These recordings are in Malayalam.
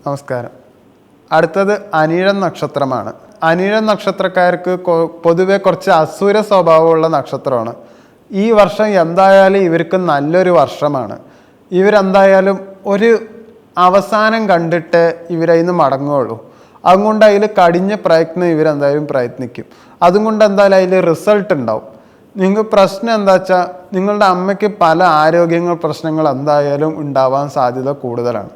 നമസ്കാരം. അടുത്തത് അനിഴം നക്ഷത്രമാണ്. അനിഴം നക്ഷത്രക്കാർക്ക് പൊതുവെ കുറച്ച് അസുര സ്വഭാവമുള്ള നക്ഷത്രമാണ്. ഈ വർഷം എന്തായാലും ഇവർക്ക് നല്ലൊരു വർഷമാണ്. ഇവരെന്തായാലും ഒരു അവസാനം കണ്ടിട്ട് ഇവരതിന് മടങ്ങുകയുള്ളൂ. അതുകൊണ്ട് അതിൽ കഠിന പ്രയത്നം ഇവരെന്തായാലും പ്രയത്നിക്കും. അതുകൊണ്ട് എന്തായാലും അതിൽ റിസൾട്ട് ഉണ്ടാവും. നിങ്ങൾക്ക് പ്രശ്നം എന്താ വെച്ചാൽ നിങ്ങളുടെ അമ്മയ്ക്ക് പല പ്രശ്നങ്ങൾ എന്തായാലും ഉണ്ടാവാൻ സാധ്യത കൂടുതലാണ്.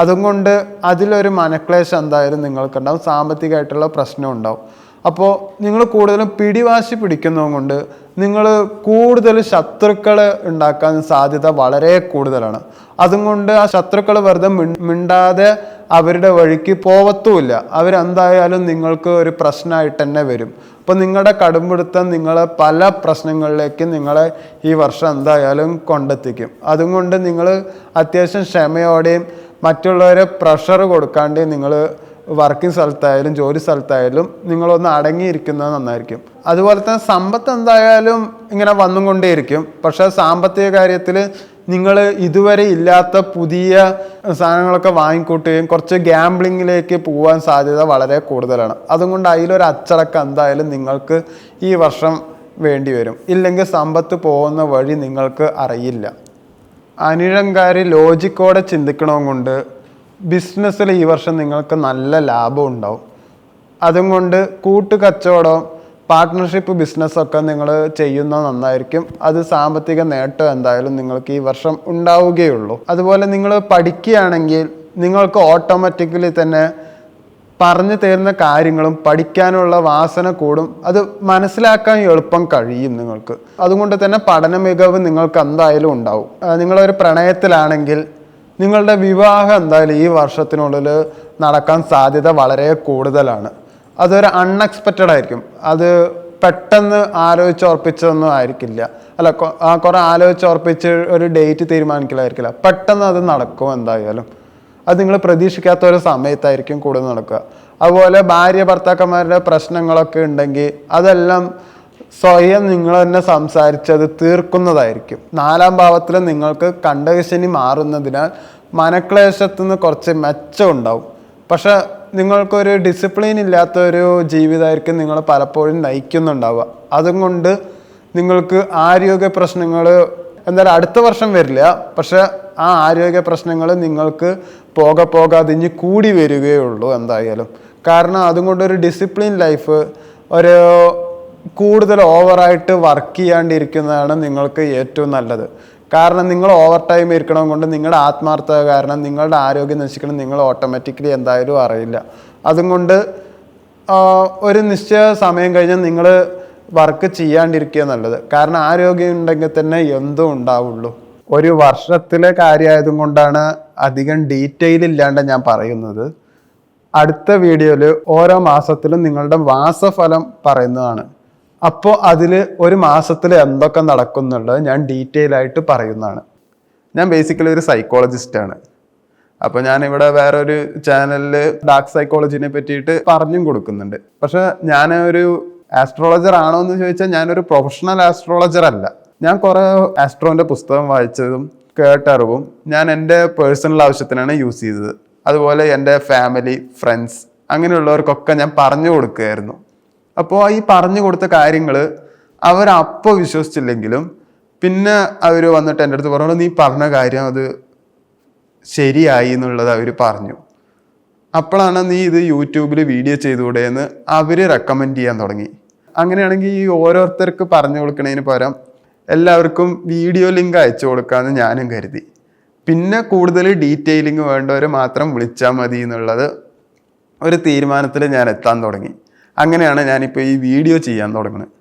അതുകൊണ്ട് അതിലൊരു മനക്ലേശം എന്തായാലും നിങ്ങൾക്കുണ്ടാവും. സാമ്പത്തികമായിട്ടുള്ള പ്രശ്നം ഉണ്ടാവും. അപ്പോൾ നിങ്ങൾ കൂടുതലും പിടിവാശി പിടിക്കുന്നത് കൊണ്ട് നിങ്ങൾ കൂടുതൽ ശത്രുക്കൾ ഉണ്ടാക്കാൻ സാധ്യത വളരെ കൂടുതലാണ്. അതുകൊണ്ട് ആ ശത്രുക്കൾ വെറുതെ മിണ്ടാതെ അവരുടെ വഴിക്ക് പോവത്തുമില്ല. അവരെന്തായാലും നിങ്ങൾക്ക് ഒരു പ്രശ്നമായിട്ട് തന്നെ വരും. അപ്പോൾ നിങ്ങളുടെ കടുംപിടുത്തം നിങ്ങളെ പല പ്രശ്നങ്ങളിലേക്ക് നിങ്ങളെ ഈ വർഷം എന്തായാലും കൊണ്ടെത്തിക്കും. അതുകൊണ്ട് നിങ്ങൾ അത്യാവശ്യം ക്ഷമയോടെയും മറ്റുള്ളവരെ പ്രഷർ കൊടുക്കാണ്ട് നിങ്ങൾ വർക്കിംഗ് സ്ഥലത്തായാലും ജോലി സ്ഥലത്തായാലും നിങ്ങളൊന്ന് അടങ്ങിയിരിക്കുന്നത് നന്നായിരിക്കും. അതുപോലെ തന്നെ സമ്പത്ത് എന്തായാലും ഇങ്ങനെ വന്നുകൊണ്ടേയിരിക്കും. പക്ഷേ സാമ്പത്തിക കാര്യത്തിൽ നിങ്ങൾ ഇതുവരെ ഇല്ലാത്ത പുതിയ സാധനങ്ങളൊക്കെ വാങ്ങിക്കൂട്ടുകയും കുറച്ച് ഗ്യാംബ്ലിങ്ങിലേക്ക് പോകാൻ സാധ്യത വളരെ കൂടുതലാണ്. അതുകൊണ്ട് അതിലൊരു അച്ചടക്കം എന്തായാലും നിങ്ങൾക്ക് ഈ വർഷം വേണ്ടി വരും. ഇല്ലെങ്കിൽ സമ്പത്ത് പോകുന്ന വഴി നിങ്ങൾക്ക് അറിയില്ല. അനിഴംകാർ ലോജിക്കോടെ ചിന്തിക്കണതുകൊണ്ട് ബിസിനസ്സിൽ ഈ വർഷം നിങ്ങൾക്ക് നല്ല ലാഭം ഉണ്ടാവും. അതുകൊണ്ട് കൂട്ടുകച്ചവടം പാർട്ട്ണർഷിപ്പ് ബിസിനസ്സൊക്കെ നിങ്ങൾ ചെയ്യുന്നത് നന്നായിരിക്കും. അത് സാമ്പത്തിക നേട്ടം എന്തായാലും നിങ്ങൾക്ക് ഈ വർഷം ഉണ്ടാവുകയുള്ളൂ. അതുപോലെ നിങ്ങൾ പഠിക്കുകയാണെങ്കിൽ നിങ്ങൾക്ക് ഓട്ടോമാറ്റിക്കലി തന്നെ പറഞ്ഞു തരുന്ന കാര്യങ്ങളും പഠിക്കാനുള്ള വാസന കൂടും. അത് മനസ്സിലാക്കാൻ എളുപ്പം കഴിയും നിങ്ങൾക്ക്. അതുകൊണ്ട് തന്നെ പഠന മികവ് നിങ്ങൾക്ക് എന്തായാലും ഉണ്ടാവും. നിങ്ങളൊരു പ്രണയത്തിലാണെങ്കിൽ നിങ്ങളുടെ വിവാഹം എന്തായാലും ഈ വർഷത്തിനുള്ളിൽ നടക്കാൻ സാധ്യത വളരെ കൂടുതലാണ്. അതൊരു അൺഎക്സ്പെക്റ്റഡ് ആയിരിക്കും. അത് പെട്ടെന്ന് ആലോചിച്ചുറപ്പിച്ചതൊന്നും ആയിരിക്കില്ല. അല്ല, കുറേ ആലോചിച്ചുറപ്പിച്ച് ഒരു ഡേറ്റ് തീരുമാനിക്കലായിരിക്കില്ല. പെട്ടെന്ന് അത് നടക്കും എന്തായാലും. അത് നിങ്ങൾ പ്രതീക്ഷിക്കാത്ത ഒരു സമയത്തായിരിക്കും കൂടുതൽ നടക്കുക. അതുപോലെ ഭാര്യ ഭർത്താക്കന്മാരുടെ പ്രശ്നങ്ങളൊക്കെ ഉണ്ടെങ്കിൽ അതെല്ലാം സ്വയം നിങ്ങൾ തന്നെ സംസാരിച്ചത് തീർക്കുന്നതായിരിക്കും. 4ാം ഭാവത്തിൽ നിങ്ങൾക്ക് കണ്ടകശനി മാറുന്നതിനാൽ മനക്ലേശത്തുനിന്ന് കുറച്ച് മെച്ചം ഉണ്ടാവും. പക്ഷെ നിങ്ങൾക്കൊരു ഡിസിപ്ലിൻ ഇല്ലാത്തൊരു ജീവിതമായിരിക്കും നിങ്ങൾ പലപ്പോഴും നയിക്കുന്നുണ്ടാവുക. അതുകൊണ്ട് നിങ്ങൾക്ക് ആരോഗ്യ പ്രശ്നങ്ങൾ എന്തായാലും അടുത്ത വർഷം വരില്ല. പക്ഷെ ആ ആരോഗ്യ പ്രശ്നങ്ങൾ നിങ്ങൾക്ക് പോകെ അതിഞ്ഞ് കൂടി വരികയുള്ളൂ എന്തായാലും. കാരണം അതുകൊണ്ടൊരു ഡിസിപ്ലിൻ ലൈഫ്, ഒരു കൂടുതൽ ഓവറായിട്ട് വർക്ക് ചെയ്യാണ്ടിരിക്കുന്നതാണ് നിങ്ങൾക്ക് ഏറ്റവും നല്ലത്. കാരണം നിങ്ങൾ ഓവർ ടൈം ഇരിക്കണം കൊണ്ട് നിങ്ങളുടെ ആത്മാർത്ഥത കാരണം നിങ്ങളുടെ ആരോഗ്യം നശിക്കണം നിങ്ങൾ ഓട്ടോമാറ്റിക്കലി എന്തായാലും അറിയില്ല. അതുകൊണ്ട് ഒരു നിശ്ചയ സമയം കഴിഞ്ഞാൽ നിങ്ങൾ വർക്ക് ചെയ്യാണ്ടിരിക്കുക നല്ലത്. കാരണം ആരോഗ്യം ഉണ്ടെങ്കിൽ തന്നെ എന്തും ഉണ്ടാവുള്ളൂ. ഒരു വർഷത്തിലെ കാര്യമായതും കൊണ്ടാണ് അധികം ഡീറ്റെയിൽ ഇല്ലാണ്ട് ഞാൻ പറയുന്നത്. അടുത്ത വീഡിയോയിൽ ഓരോ മാസത്തിലും നിങ്ങളുടെ മാസഫലം പറയുന്നതാണ്. അപ്പോൾ അതിൽ ഒരു മാസത്തിൽ എന്തൊക്കെ നടക്കുന്നുള്ളത് ഞാൻ ഡീറ്റെയിൽ ആയിട്ട് പറയുന്നതാണ്. ഞാൻ ബേസിക്കലി ഒരു സൈക്കോളജിസ്റ്റാണ്. അപ്പോൾ ഞാനിവിടെ വേറൊരു ചാനലിൽ ഡാർക്ക് സൈക്കോളജിനെ പറ്റിയിട്ട് പറഞ്ഞും കൊടുക്കുന്നുണ്ട്. പക്ഷെ ഞാൻ ഒരു ആസ്ട്രോളജർ ആണോ എന്ന് ചോദിച്ചാൽ ഞാനൊരു പ്രൊഫഷണൽ ആസ്ട്രോളജർ അല്ല. ഞാൻ കുറേ ആസ്ട്രോൻ്റെ പുസ്തകം വായിച്ചതും കേട്ടറിവും ഞാൻ എൻ്റെ പേഴ്സണൽ ആവശ്യത്തിനാണ് യൂസ് ചെയ്തത്. അതുപോലെ എൻ്റെ ഫാമിലി, ഫ്രണ്ട്സ് അങ്ങനെയുള്ളവർക്കൊക്കെ ഞാൻ പറഞ്ഞു കൊടുക്കുകയായിരുന്നു. അപ്പോൾ ഈ പറഞ്ഞു കൊടുത്ത കാര്യങ്ങൾ അവരപ്പോൾ വിശ്വസിച്ചില്ലെങ്കിലും പിന്നെ അവർ വന്നിട്ട് എൻ്റെ അടുത്ത് പറഞ്ഞു, നീ പറഞ്ഞ കാര്യം അത് ശരിയായി എന്നുള്ളത് അവർ പറഞ്ഞു. അപ്പോഴാണ് നീ ഇത് യൂട്യൂബിൽ വീഡിയോ ചെയ്തുകൂടെ എന്ന് അവർ റെക്കമെൻഡ് ചെയ്യാൻ തുടങ്ങി. അങ്ങനെയാണെങ്കിൽ ഈ ഓരോരുത്തർക്ക് പറഞ്ഞു കൊടുക്കുന്നതിന് പകരം എല്ലാവർക്കും വീഡിയോ ലിങ്ക് അയച്ചു കൊടുക്കാമെന്ന് ഞാനും കരുതി. പിന്നെ കൂടുതൽ ഡീറ്റെയിലിംഗ് വേണ്ടവർ മാത്രം വിളിച്ചാൽ മതി എന്നുള്ളത് ഒരു തീരുമാനത്തിൽ ഞാൻ എത്താൻ തുടങ്ങി. അങ്ങനെയാണ് ഞാനിപ്പോൾ ഈ വീഡിയോ ചെയ്യാൻ തുടങ്ങുന്നത്.